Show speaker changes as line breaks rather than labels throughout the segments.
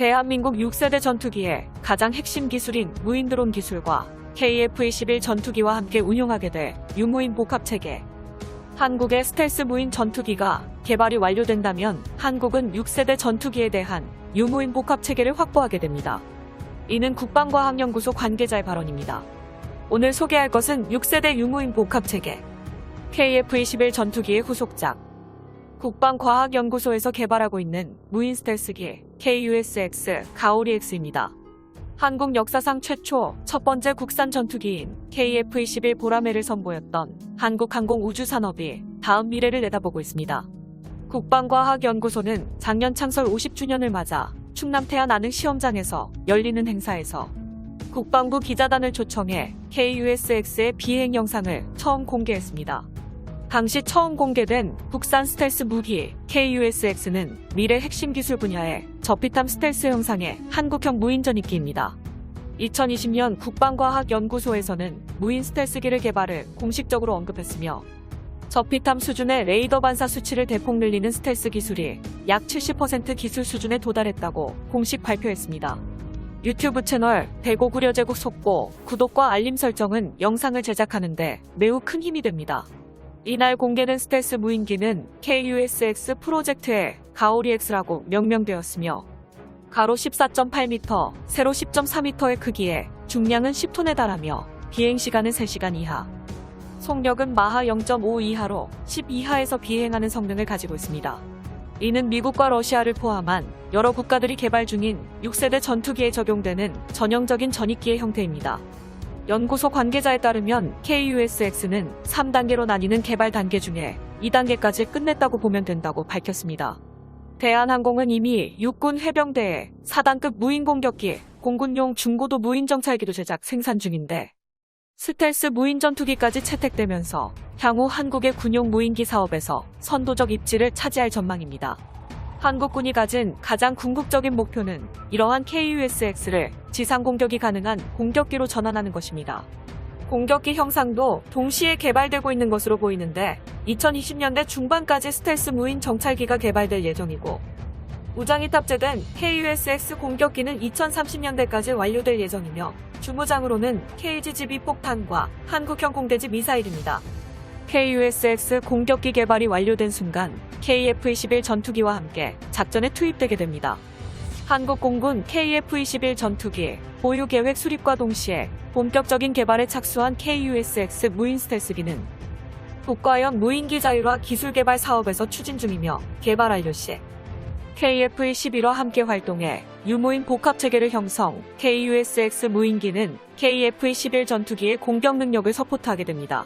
대한민국 6세대 전투기의 가장 핵심 기술인 무인드론 기술과 KF-21 전투기와 함께 운용하게 될 유무인 복합체계. 한국의 스텔스 무인 전투기가 개발이 완료된다면 한국은 6세대 전투기에 대한 유무인 복합체계를 확보하게 됩니다. 이는 국방과학연구소 관계자의 발언입니다. 오늘 소개할 것은 6세대 유무인 복합체계 KF-21 전투기의 후속작 국방과학연구소에서 개발하고 있는 무인 스텔스기 KUSX 가오리-X입니다. 한국 역사상 최초 첫 번째 국산 전투기인 KF-21 보라매를 선보였던 한국항공우주산업이 다음 미래를 내다보고 있습니다. 국방과학연구소는 작년 창설 50주년을 맞아 충남 태안안흥 시험장에서 열리는 행사에서 국방부 기자단을 초청해 KUSX의 비행 영상을 처음 공개했습니다. 당시 처음 공개된 국산 스텔스 무기 KUSX는 미래 핵심 기술 분야의 저피탐 스텔스 형상의 한국형 무인 전익기입니다. 2020년 국방과학연구소에서는 무인 스텔스기를 개발을 공식적으로 언급했으며 저피탐 수준의 레이더 반사 수치를 대폭 늘리는 스텔스 기술이 약 70% 기술 수준에 도달했다고 공식 발표했습니다. 유튜브 채널 대고구려제국 속보, 구독과 알림 설정은 영상을 제작하는데 매우 큰 힘이 됩니다. 이날 공개된 스텔스 무인기는 KUSX 프로젝트의 가오리-X라고 명명되었으며 가로 14.8m, 세로 10.4m의 크기에 중량은 10톤에 달하며 비행시간은 3시간 이하, 속력은 마하 0.5 이하로 10 이하에서 비행하는 성능을 가지고 있습니다. 이는 미국과 러시아를 포함한 여러 국가들이 개발 중인 6세대 전투기에 적용되는 전형적인 전익기의 형태입니다. 연구소 관계자에 따르면 KUSX는 3단계로 나뉘는 개발 단계 중에 2단계까지 끝냈다고 보면 된다고 밝혔습니다. 대한항공은 이미 육군 해병대에 4단급 무인 공격기, 공군용 중고도 무인 정찰기도 제작 생산 중인데 스텔스 무인 전투기까지 채택되면서 향후 한국의 군용 무인기 사업에서 선도적 입지를 차지할 전망입니다. 한국군이 가진 가장 궁극적인 목표는 이러한 KUSX를 지상 공격이 가능한 공격기로 전환하는 것입니다. 공격기 형상도 동시에 개발되고 있는 것으로 보이는데 2020년대 중반까지 스텔스 무인 정찰기가 개발될 예정이고 무장이 탑재된 KUSX 공격기는 2030년대까지 완료될 예정이며 주무장으로는 KGB 폭탄과 한국형 공대지 미사일입니다. KUSX 공격기 개발이 완료된 순간 KF-21 전투기와 함께 작전에 투입되게 됩니다. 한국공군 KF-21 전투기 보유 계획 수립과 동시에 본격적인 개발에 착수한 KUSX 무인 스텔스기는 국가형 무인기 자율화 기술 개발 사업에서 추진 중이며 개발 완료 시 KF-21와 함께 활동해 유무인 복합체계를 형성, KUSX 무인기는 KF-21 전투기의 공격 능력을 서포트하게 됩니다.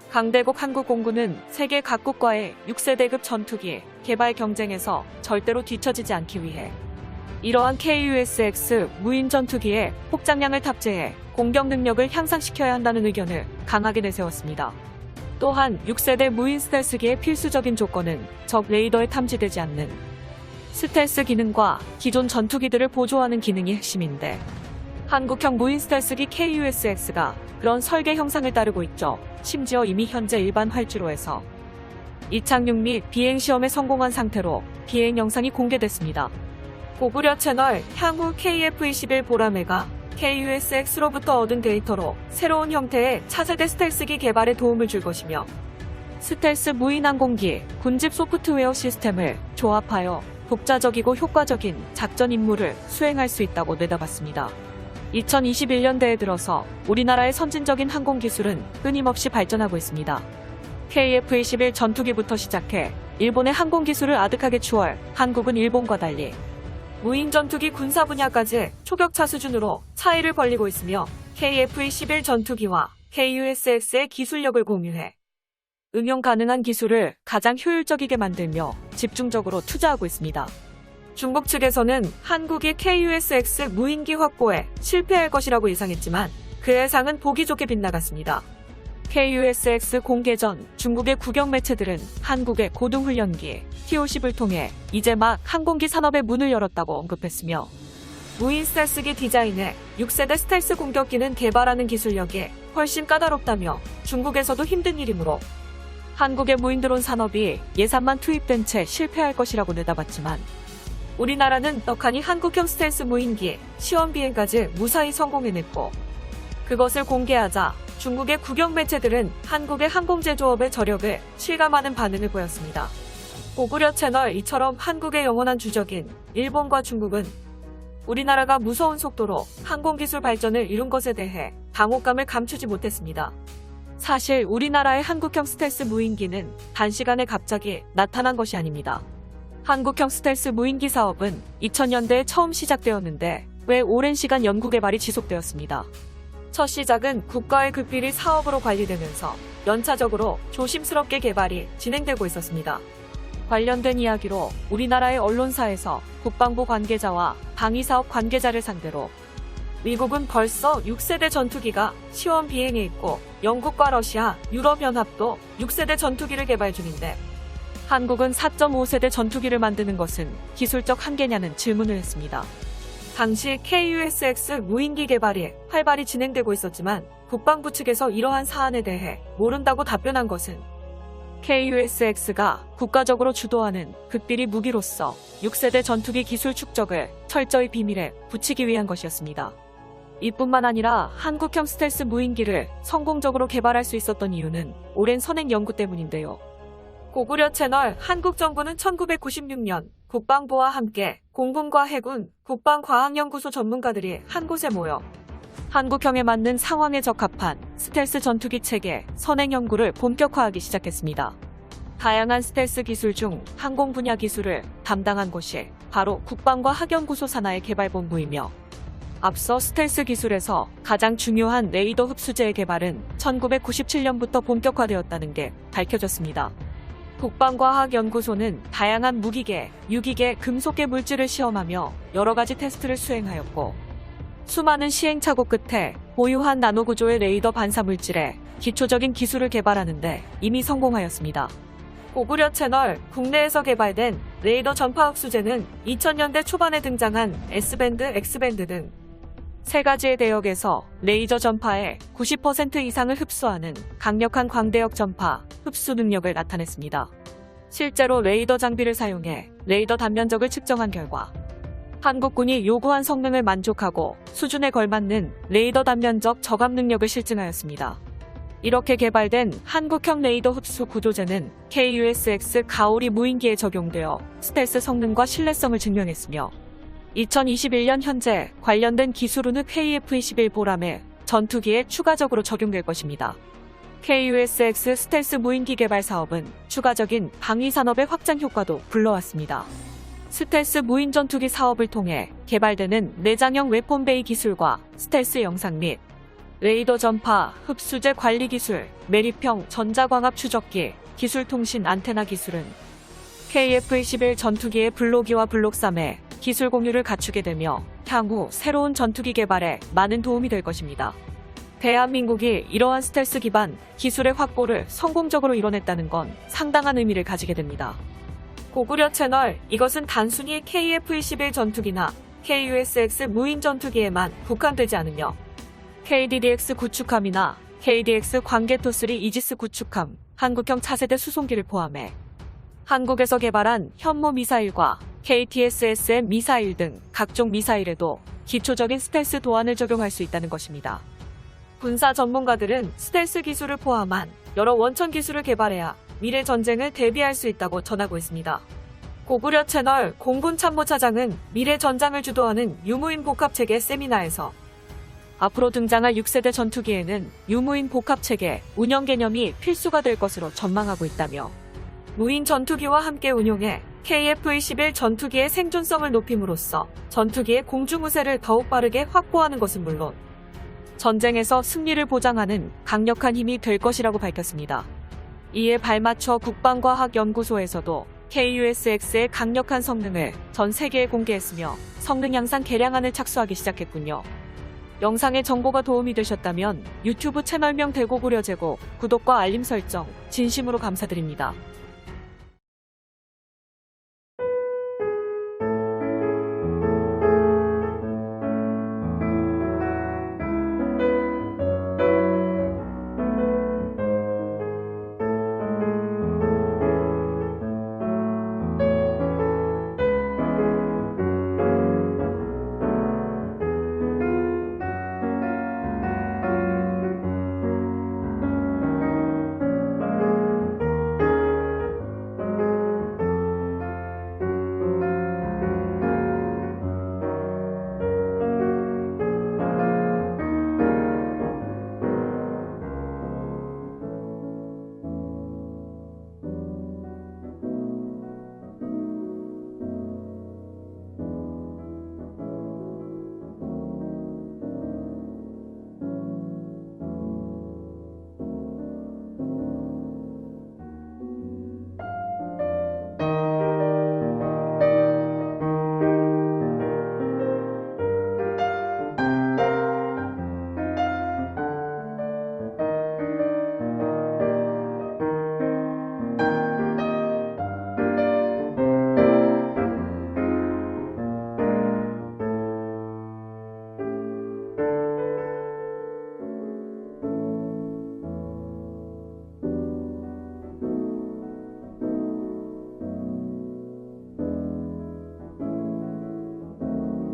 강대국 한국공군은 세계 각국과의 6세대급 전투기 개발 경쟁에서 절대로 뒤처지지 않기 위해 이러한 KUSX 무인 전투기에 폭장량을 탑재해 공격 능력을 향상시켜야 한다는 의견을 강하게 내세웠습니다. 또한 6세대 무인 스텔스기의 필수적인 조건은 적 레이더에 탐지되지 않는 스텔스 기능과 기존 전투기들을 보조하는 기능이 핵심인데 한국형 무인 스텔스기 KUSX가 그런 설계 형상을 따르고 있죠. 심지어 이미 현재 일반 활주로에서 이착륙 및 비행 시험에 성공한 상태로 비행 영상이 공개됐습니다. 고구려 채널 향후 KF-21 보라매가 KUSX로부터 얻은 데이터로 새로운 형태의 차세대 스텔스기 개발에 도움을 줄 것이며 스텔스 무인 항공기 군집 소프트웨어 시스템을 조합하여 독자적이고 효과적인 작전 임무를 수행할 수 있다고 내다봤습니다. 2021년대에 들어서 우리나라의 선진적인 항공기술은 끊임없이 발전하고 있습니다. KF-21 전투기부터 시작해 일본의 항공기술을 아득하게 추월, 한국은 일본과 달리 무인 전투기 군사 분야까지 초격차 수준으로 차이를 벌리고 있으며 KF-21 전투기와 KUSX의 기술력을 공유해 응용 가능한 기술을 가장 효율적이게 만들며 집중적으로 투자하고 있습니다. 중국 측에서는 한국이 KUSX 무인기 확보에 실패할 것이라고 예상했지만 그 예상은 보기 좋게 빗나갔습니다. KUSX 공개 전 중국의 국영 매체들은 한국의 고등훈련기 T-50을 통해 이제 막 항공기 산업의 문을 열었다고 언급했으며 무인 스텔스기 디자인에 6세대 스텔스 공격기는 개발하는 기술력이 훨씬 까다롭다며 중국에서도 힘든 일이므로 한국의 무인드론 산업이 예산만 투입된 채 실패할 것이라고 내다봤지만 우리나라는 떡하니 한국형 스텔스 무인기 시험 비행까지 무사히 성공해냈고, 그것을 공개하자 중국의 국영 매체들은 한국의 항공제조업의 저력을 실감하는 반응을 보였습니다. 고구려 채널 이처럼 한국의 영원한 주적인 일본과 중국은 우리나라가 무서운 속도로 항공기술 발전을 이룬 것에 대해 당혹감을 감추지 못했습니다. 사실 우리나라의 한국형 스텔스 무인기는 단시간에 갑자기 나타난 것이 아닙니다. 한국형 스텔스 무인기 사업은 2000년대에 처음 시작되었는데 왜 오랜 시간 연구 개발이 지속되었습니다. 첫 시작은 국가의 극비리 사업으로 관리되면서 연차적으로 조심스럽게 개발이 진행되고 있었습니다. 관련된 이야기로 우리나라의 언론사에서 국방부 관계자와 방위사업 관계자를 상대로 미국은 벌써 6세대 전투기가 시험 비행해 있고 영국과 러시아, 유럽연합도 6세대 전투기를 개발 중인데 한국은 4.5세대 전투기를 만드는 것은 기술적 한계냐는 질문을 했습니다. 당시 KUSX 무인기 개발이 활발히 진행되고 있었지만 국방부 측에서 이러한 사안에 대해 모른다고 답변한 것은 KUSX가 국가적으로 주도하는 극비리 무기로서 6세대 전투기 기술 축적을 철저히 비밀에 붙이기 위한 것이었습니다. 이뿐만 아니라 한국형 스텔스 무인기를 성공적으로 개발할 수 있었던 이유는 오랜 선행 연구 때문인데요. 고구려 채널 한국정부는 1996년 국방부와 함께 공군과 해군, 국방과학연구소 전문가들이 한 곳에 모여 한국형에 맞는 상황에 적합한 스텔스 전투기 체계 선행 연구를 본격화하기 시작했습니다. 다양한 스텔스 기술 중 항공 분야 기술을 담당한 곳이 바로 국방과학연구소 산하의 개발본부이며, 앞서 스텔스 기술에서 가장 중요한 레이더 흡수제의 개발은 1997년부터 본격화되었다는 게 밝혀졌습니다. 국방과학연구소는 다양한 무기계, 유기계, 금속계 물질을 시험하며 여러 가지 테스트를 수행하였고, 수많은 시행착오 끝에 보유한 나노구조의 레이더 반사 물질에 기초적인 기술을 개발하는데 이미 성공하였습니다. 고구려 채널 국내에서 개발된 레이더 전파 흡수제는 2000년대 초반에 등장한 S밴드, X밴드 등 세 가지의 대역에서 레이저 전파의 90% 이상을 흡수하는 강력한 광대역 전파 흡수 능력을 나타냈습니다. 실제로 레이더 장비를 사용해 레이더 단면적을 측정한 결과 한국군이 요구한 성능을 만족하고 수준에 걸맞는 레이더 단면적 저감 능력을 실증하였습니다. 이렇게 개발된 한국형 레이더 흡수 구조제는 KUSX 가오리 무인기에 적용되어 스텔스 성능과 신뢰성을 증명했으며, 2021년 현재 관련된 기술은 KF-21 보람의 전투기에 추가적으로 적용될 것입니다. KUSX 스텔스 무인기 개발 사업은 추가적인 방위 산업의 확장 효과도 불러왔습니다. 스텔스 무인 전투기 사업을 통해 개발되는 내장형 웨폰베이 기술과 스텔스 영상 및 레이더 전파, 흡수제 관리 기술, 매립형 전자광합 추적기, 기술통신 안테나 기술은 KF-21 전투기의 블록 2와 블록 3의 기술 공유를 갖추게 되며 향후 새로운 전투기 개발에 많은 도움이 될 것입니다. 대한민국이 이러한 스텔스 기반 기술의 확보를 성공적으로 이뤄냈다는 건 상당한 의미를 가지게 됩니다. 고구려 채널, 이것은 단순히 KF-21 전투기나 KUSX 무인 전투기에만 국한되지 않으며 KDDX 구축함이나 KDX 광개토3 이지스 구축함, 한국형 차세대 수송기를 포함해 한국에서 개발한 현모 미사일과 KTSSM 미사일 등 각종 미사일에도 기초적인 스텔스 도안을 적용할 수 있다는 것입니다. 군사 전문가들은 스텔스 기술을 포함한 여러 원천 기술을 개발해야 미래 전쟁을 대비할 수 있다고 전하고 있습니다. 고구려 채널 공군 참모차장은 미래 전장을 주도하는 유무인 복합체계 세미나에서 앞으로 등장할 6세대 전투기에는 유무인 복합체계 운영 개념이 필수가 될 것으로 전망하고 있다며, 무인 전투기와 함께 운용해 KF-21 전투기의 생존성을 높임으로써 전투기의 공중우세를 더욱 빠르게 확보하는 것은 물론 전쟁에서 승리를 보장하는 강력한 힘이 될 것이라고 밝혔습니다. 이에 발맞춰 국방과학연구소에서도 KUSX의 강력한 성능을 전 세계에 공개했으며 성능 향상 개량안을 착수하기 시작했군요. 영상의 정보가 도움이 되셨다면 유튜브 채널명 대고구려 제고 구독과 알림 설정 진심으로 감사드립니다.